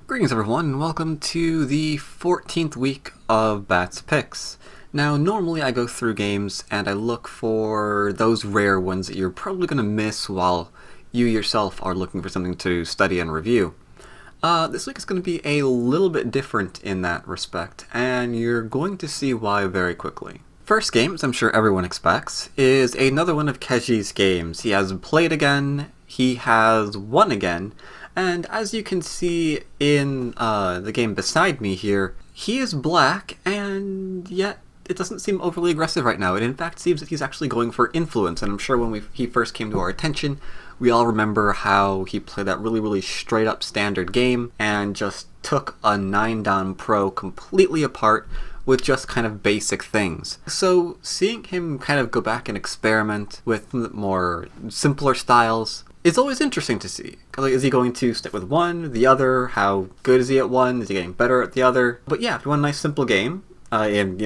Greetings everyone, and welcome to the 14th week of Batt's Picks. Now, normally I go through games and I look for those rare ones that you're probably going to miss while you yourself are looking for something to study and review. This week is going to be a little bit different in that respect, and you're going to see why very quickly. First game, as I'm sure everyone expects, is another one of Keji's games. He has played again, he has won again, and as you can see in the game beside me here, he is black, and yet it doesn't seem overly aggressive right now. It in fact seems that he's actually going for influence, and I'm sure when he first came to our attention, we all remember how he played that really straight up standard game and just took a 9-down pro completely apart with just kind of basic things. So seeing him kind of go back and experiment with more simpler styles, it's always interesting to see. Like, is he going to stick with one, the other? How good is he at one? Is he getting better at the other? But yeah, if you want a nice simple game, in,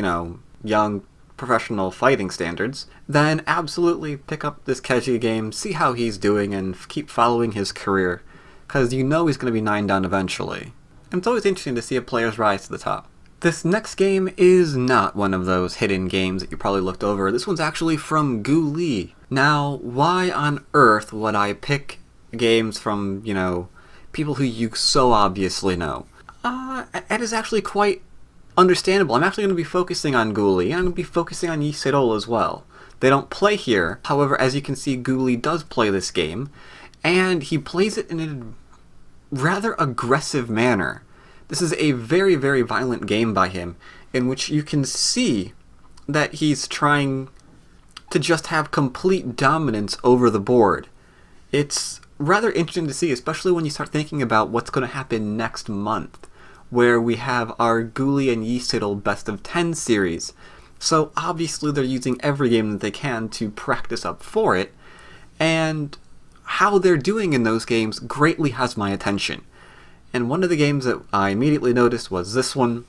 young professional fighting standards, then absolutely pick up this Keji game, see how he's doing, and keep following his career, because you know he's going to be 9 down eventually. And it's always interesting to see a player's rise to the top. This next game is not one of those hidden games that you probably looked over. This one's actually from Guli. Now, why on earth would I pick games from, people who you so obviously know? It is actually quite understandable. I'm actually going to be focusing on Guli, and I'm going to be focusing on Sedols as well. They don't play here. However, as you can see, Guli does play this game, and he plays it in a rather aggressive manner. This is a very violent game by him, in which you can see that he's trying to just have complete dominance over the board. It's rather interesting to see, especially when you start thinking about what's going to happen next month, where we have our Guli and Sedols Best of 10 series. So obviously they're using every game that they can to practice up for it, and how they're doing in those games greatly has my attention. And one of the games that I immediately noticed was this one.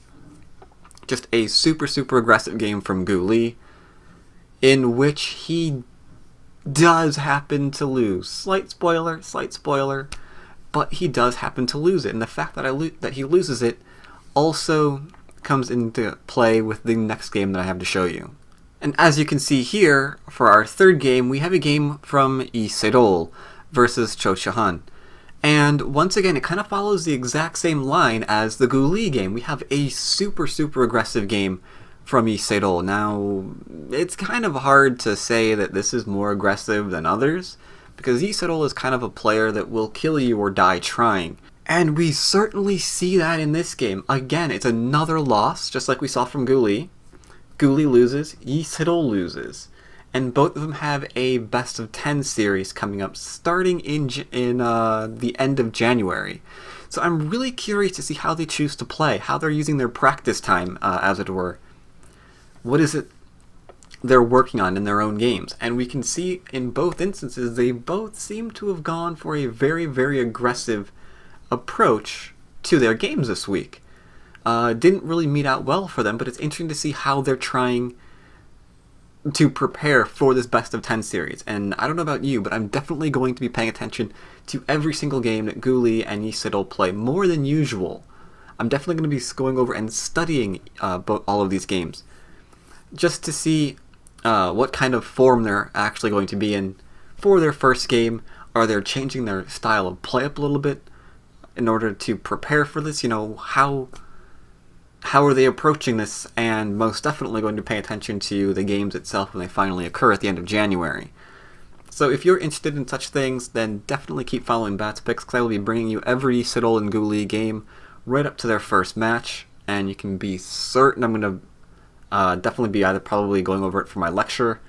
Just a super aggressive game from Guli, in which he does happen to lose. Slight spoiler, but he does happen to lose it. And the fact that he loses it also comes into play with the next game that I have to show you. And as you can see here, for our third game, we have a game from Sedols versus Cho-Chahan. And once again, it kind of follows the exact same line as the Guli game. We have a super aggressive game from Sedols. Now, it's kind of hard to say that this is more aggressive than others, because Sedols is kind of a player that will kill you or die trying. And we certainly see that in this game. Again, it's another loss, just like we saw from Guli. Guli loses, Sedols loses. And both of them have a Best of 10 series coming up starting in the end of January. So I'm really curious to see how they choose to play, how they're using their practice time, as it were. What is it they're working on in their own games? And we can see in both instances, they both seem to have gone for a very aggressive approach to their games this week. Didn't really meet out well for them, but it's interesting to see how they're trying to prepare for this Best of 10 series. And I don't know about you, but I'm definitely going to be paying attention to every single game that Guli and Sedols play, more than usual. I'm definitely going to be going over and studying all of these games, just to see what kind of form they're actually going to be in for their first game. Are they changing their style of play up a little bit in order to prepare for this? How are they approaching this? And most definitely going to pay attention to the games itself when they finally occur at the end of January. So if you're interested in such things, then definitely keep following Batt's Picks, because I will be bringing you every Sedols and Guli game right up to their first match, and you can be certain I'm going to definitely be either probably going over it for my lecture,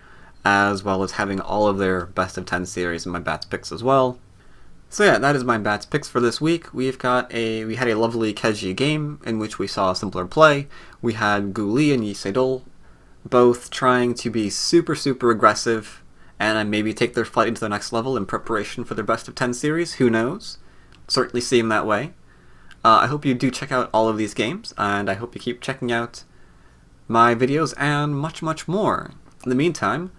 as well as having all of their Best of 10 series in my Batt's Picks as well. So yeah, that is my Batt's Picks for this week. We had a lovely Keji game in which we saw a simpler play. We had Guli and Sedols both trying to be super aggressive and maybe take their fight into the next level in preparation for their Best of 10 series. Who knows? Certainly seem that way. I hope you do check out all of these games, and I hope you keep checking out my videos and much more. In the meantime,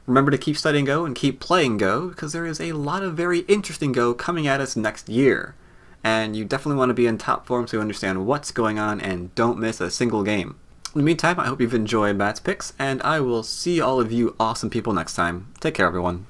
remember to keep studying Go and keep playing Go, because there is a lot of very interesting Go coming at us next year. and you definitely want to be in top form so you understand what's going on and don't miss a single game. In the meantime, I hope you've enjoyed Batt's Picks, and I will see all of you awesome people next time. Take care, everyone.